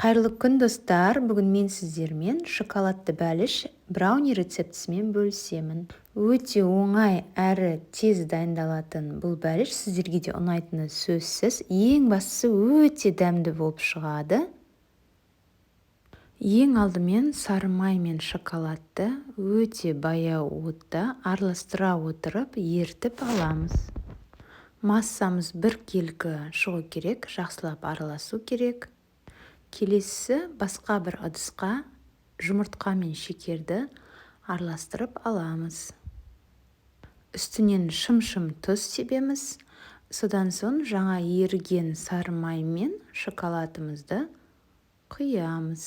Қайырлы күн достар, бүгін мен сіздермен шоколадты бәліш брауни рецептісімен бөлісемін. Өте оңай әрі тез дайындалатын бұл бәліш сіздерге де ұнайтыны сөзсіз. Ең бастысы өте дәмді болып шығады. Ең алдымен сары май мен шоколадты өте баяу отта араластыра отырып ертіп аламыз. Массамыз біркелкі шығу керек, жақсылап араласу керек. Келесі басқа бір ыдысқа жұмыртқа мен шекерді араластырып аламыз. Үстінен шым-шым тұз себеміз. Содан соң жаңа еріген сары май мен шоколадымызды құямыз.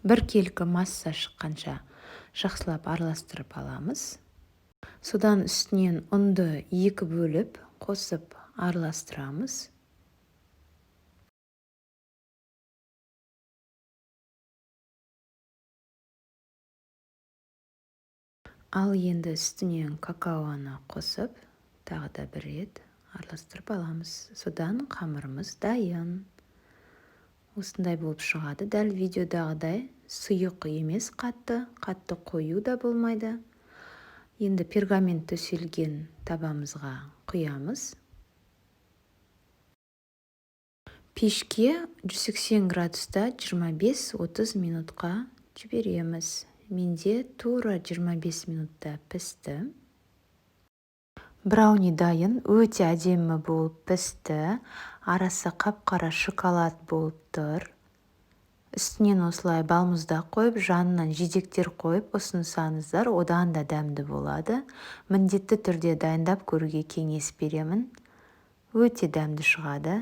Біркелкі масса шыққанша жақсылап араластырып аламыз. Содан үстінен ұнды екі бөліп қосып араластырамыз. Ал енді үстінен какаоны қосып, тағы да бір рет араластырып аламыз. Содан қамырымыз дайын. Осындай болып шығады. Дәл видеодағыдай сұйық емес қатты қою да болмайды. Енді пергамент төселген табамызға құямыз. Пешке 180 градуста 25-30 минутқа жібереміз. Менде тура 25 минутта пісті. Брауни дайын, өте әдемі болып пісті. Арасы қап-қара шоколад болып тұр. Үстінен осылай балмұздақ қойып, жанынан жидектер қойып ұсынсаңыздар, одан да дәмді болады. Міндетті түрде дайындап көруге кеңес беремін. Өте дәмді шығады.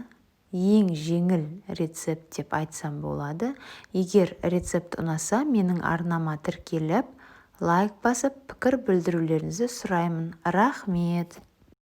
Ең жеңіл рецепт деп айтсам болады. Егер рецепт ұнаса, менің арнама тіркеліп, лайк басып, пікір білдірулеріңізді сұраймын. Рахмет!